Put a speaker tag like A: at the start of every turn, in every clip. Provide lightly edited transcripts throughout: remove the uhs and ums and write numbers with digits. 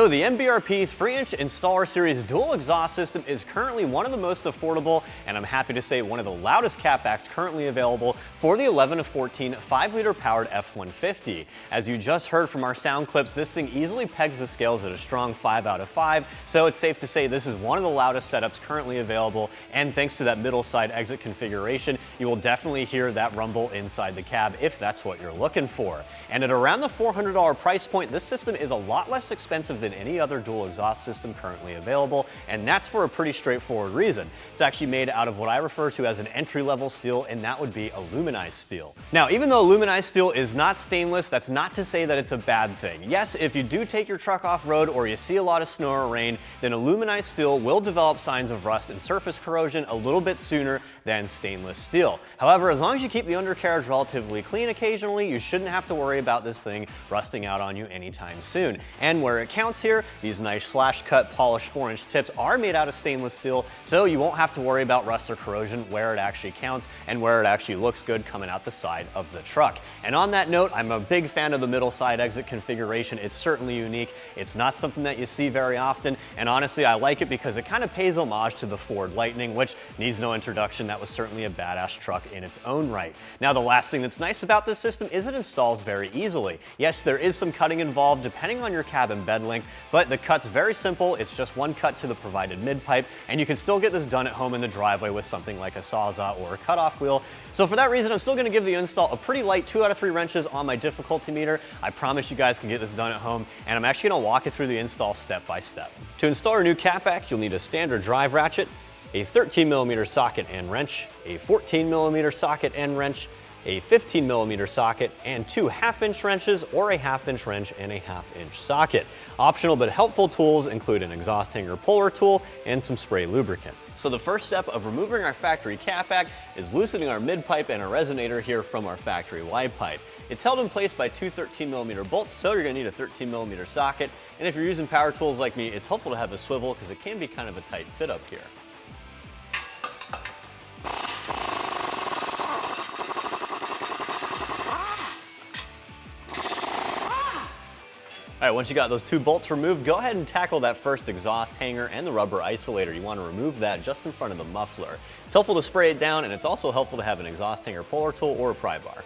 A: So the MBRP 3-inch installer series dual exhaust system is currently one of the most affordable, and I'm happy to say one of the loudest catbacks currently available for the 11 to 14 5-liter powered F150. As you just heard from our sound clips, this thing easily pegs the scales at a strong 5 out of 5, so it's safe to say this is one of the loudest setups currently available, and thanks to that middle side exit configuration, you will definitely hear that rumble inside the cab if that's what you're looking for. And at around the $400 price point, this system is a lot less expensive than any other dual exhaust system currently available, and that's for a pretty straightforward reason. It's actually made out of what I refer to as an entry-level steel, and that would be aluminized steel. Now, even though aluminized steel is not stainless, that's not to say that it's a bad thing. Yes, if you do take your truck off-road or you see a lot of snow or rain, then aluminized steel will develop signs of rust and surface corrosion a little bit sooner than stainless steel. However, as long as you keep the undercarriage relatively clean occasionally, you shouldn't have to worry about this thing rusting out on you anytime soon. And where it counts here, these nice slash-cut polished 4-inch tips are made out of stainless steel, so you won't have to worry about rust or corrosion where it actually counts and where it actually looks good coming out the side of the truck. And on that note, I'm a big fan of the middle side exit configuration. It's certainly unique. It's not something that you see very often, and honestly, I like it because it kind of pays homage to the Ford Lightning, which needs no introduction. That was certainly a badass truck in its own right. Now, the last thing that's nice about this system is it installs very easily. Yes, there is some cutting involved depending on your cab and bed length, but the cut's very simple. It's just one cut to the provided mid-pipe, and you can still get this done at home in the driveway with something like a Sawzall or a cutoff wheel. So for that reason, I'm still going to give the install a pretty light 2 out of 3 wrenches on my difficulty meter. I promise you guys can get this done at home, and I'm actually going to walk you through the install step by step. To install your new catback, you'll need a standard drive ratchet, a 13mm socket and wrench, a 14mm socket and wrench, a 15mm socket, and 2 1/2-inch wrenches or a 1/2-inch wrench and a 1/2-inch socket. Optional but helpful tools include an exhaust hanger puller tool and some spray lubricant. So the first step of removing our factory catback is loosening our mid-pipe and our resonator here from our factory wide pipe. It's held in place by 2 13mm bolts, so you're going to need a 13mm socket, and if you're using power tools like me, it's helpful to have a swivel because it can be kind of a tight fit up here. All right, once you got those 2 bolts removed, go ahead and tackle that first exhaust hanger and the rubber isolator. You want to remove that just in front of the muffler. It's helpful to spray it down, and it's also helpful to have an exhaust hanger puller tool or a pry bar.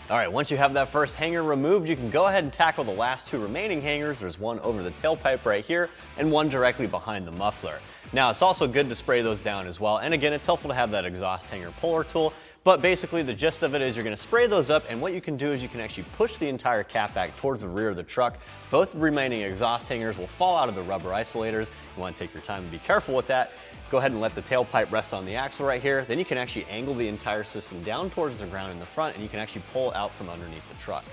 A: All right, once you have that first hanger removed, you can go ahead and tackle the last 2 remaining hangers. There's one over the tailpipe right here and one directly behind the muffler. Now, it's also good to spray those down as well. And again, it's helpful to have that exhaust hanger puller tool. But basically, the gist of it is you're going to spray those up, and what you can do is you can actually push the entire catback towards the rear of the truck. Both remaining exhaust hangers will fall out of the rubber isolators. You want to take your time and be careful with that. Go ahead and let the tailpipe rest on the axle right here. Then you can actually angle the entire system down towards the ground in the front, and you can actually pull out from underneath the truck.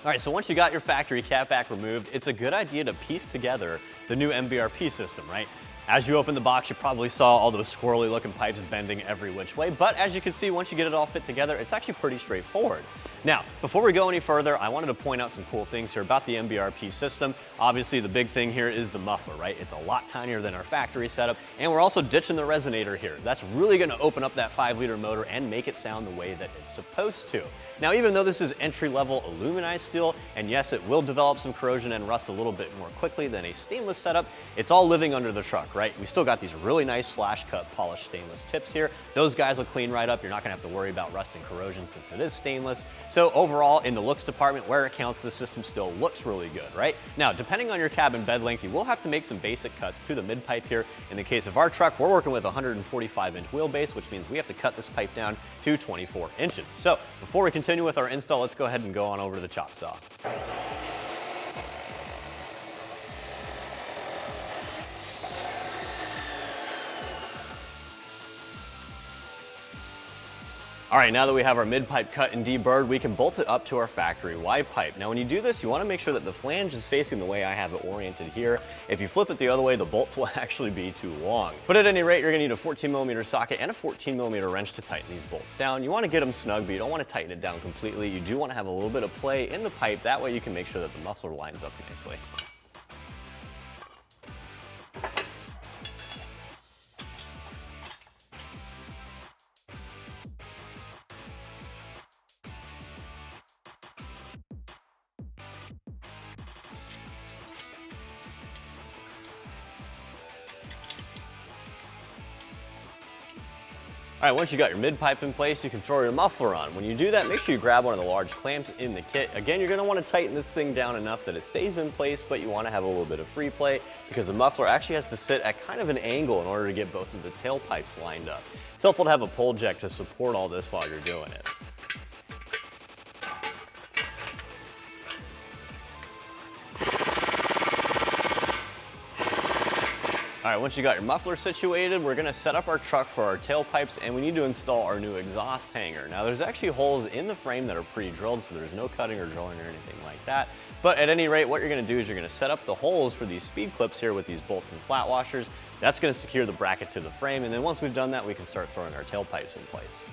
A: All right, so once you got your factory catback removed, it's a good idea to piece together the new MBRP system, right? As you open the box, you probably saw all those squirrely looking pipes bending every which way, but as you can see, once you get it all fit together, it's actually pretty straightforward. Now, before we go any further, I wanted to point out some cool things here about the MBRP system. Obviously, the big thing here is the muffler, right? It's a lot tinier than our factory setup, and we're also ditching the resonator here. That's really gonna open up that 5-liter motor and make it sound the way that it's supposed to. Now, even though this is entry-level aluminized steel, and yes, it will develop some corrosion and rust a little bit more quickly than a stainless setup, it's all living under the truck, right? We still got these really nice slash-cut polished stainless tips here. Those guys will clean right up. You're not gonna have to worry about rust and corrosion since it is stainless. So overall, in the looks department, where it counts, the system still looks really good, right? Now, depending on your cab and bed length, you will have to make some basic cuts to the mid-pipe here. In the case of our truck, we're working with a 145-inch wheelbase, which means we have to cut this pipe down to 24 inches. So before we continue with our install, let's go ahead and go on over to the chop saw. All right, now that we have our mid-pipe cut and deburred, we can bolt it up to our factory wide pipe. Now when you do this, you want to make sure that the flange is facing the way I have it oriented here. If you flip it the other way, the bolts will actually be too long. But at any rate, you're going to need a 14mm socket and a 14mm wrench to tighten these bolts down. You want to get them snug, but you don't want to tighten it down completely. You do want to have a little bit of play in the pipe. That way you can make sure that the muffler lines up nicely. All right, once you got your mid-pipe in place, you can throw your muffler on. When you do that, make sure you grab one of the large clamps in the kit. Again, you're gonna wanna tighten this thing down enough that it stays in place, but you wanna have a little bit of free play because the muffler actually has to sit at kind of an angle in order to get both of the tailpipes lined up. It's helpful to have a pull jack to support all this while you're doing it. All right, once you got your muffler situated, we're gonna set up our truck for our tailpipes and we need to install our new exhaust hanger. Now there's actually holes in the frame that are pre-drilled, so there's no cutting or drilling or anything like that. But at any rate, what you're gonna do is you're gonna set up the holes for these speed clips here with these bolts and flat washers. That's gonna secure the bracket to the frame, and then once we've done that, we can start throwing our tailpipes in place.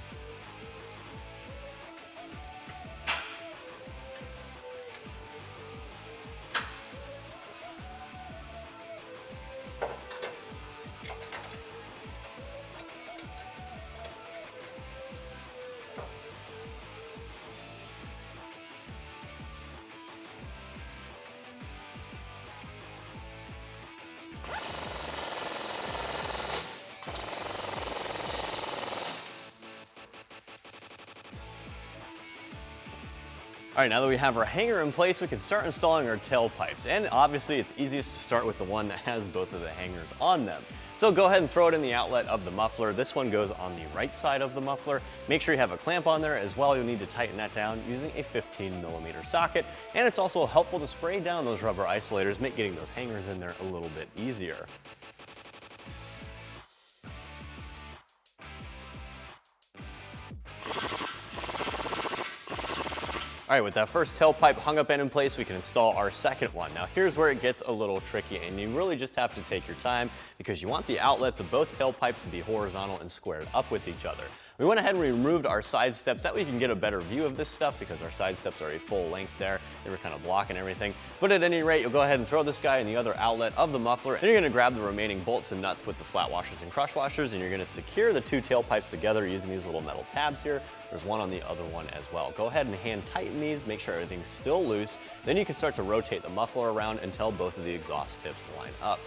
A: All right, now that we have our hanger in place, we can start installing our tailpipes. And obviously, it's easiest to start with the one that has both of the hangers on them. So go ahead and throw it in the outlet of the muffler. This one goes on the right side of the muffler. Make sure you have a clamp on there as well. You'll need to tighten that down using a 15mm socket. And it's also helpful to spray down those rubber isolators, make getting those hangers in there a little bit easier. All right, with that first tailpipe hung up and in place, we can install our second one. Now here's where it gets a little tricky, and you really just have to take your time because you want the outlets of both tailpipes to be horizontal and squared up with each other. We went ahead and removed our side steps. That way you can get a better view of this stuff because our side steps are a full length there. They were kind of blocking everything. But at any rate, you'll go ahead and throw this guy in the other outlet of the muffler. Then you're gonna grab the remaining bolts and nuts with the flat washers and crush washers, and you're gonna secure the two tailpipes together using these little metal tabs here. There's one on the other one as well. Go ahead and hand tighten these, make sure everything's still loose. Then you can start to rotate the muffler around until both of the exhaust tips line up.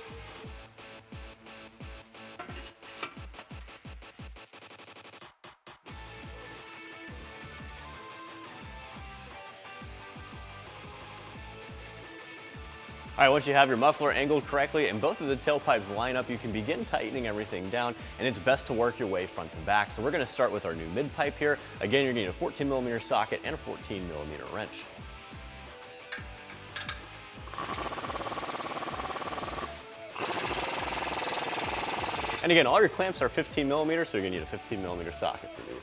A: All right, once you have your muffler angled correctly and both of the tailpipes line up, you can begin tightening everything down, and it's best to work your way front to back. So we're gonna start with our new mid-pipe here. Again, you're gonna need a 14mm socket and a 14mm wrench. And again, all your clamps are 15mm, so you're gonna need a 15mm socket for these.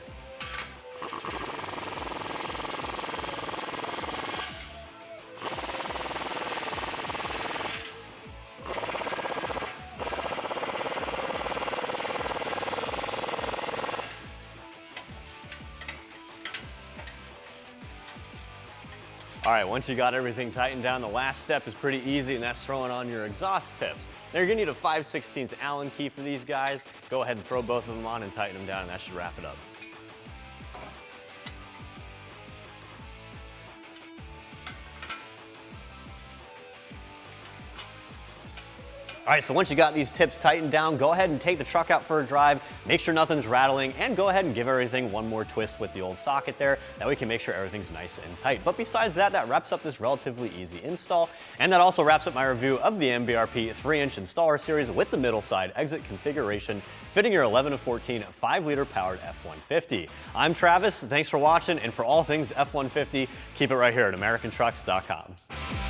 A: All right, once you got everything tightened down, the last step is pretty easy, and that's throwing on your exhaust tips. Now you're gonna need a 5/16 Allen key for these guys. Go ahead and throw both of them on and tighten them down, and that should wrap it up. All right, so once you got these tips tightened down, go ahead and take the truck out for a drive, make sure nothing's rattling, and go ahead and give everything one more twist with the old socket there. That way we can make sure everything's nice and tight. But besides that, that wraps up this relatively easy install, and that also wraps up my review of the MBRP 3-inch installer series with the middle side exit configuration, fitting your 11 to 14 5-liter powered F150. I'm Travis, thanks for watching, and for all things F150, keep it right here at AmericanTrucks.com.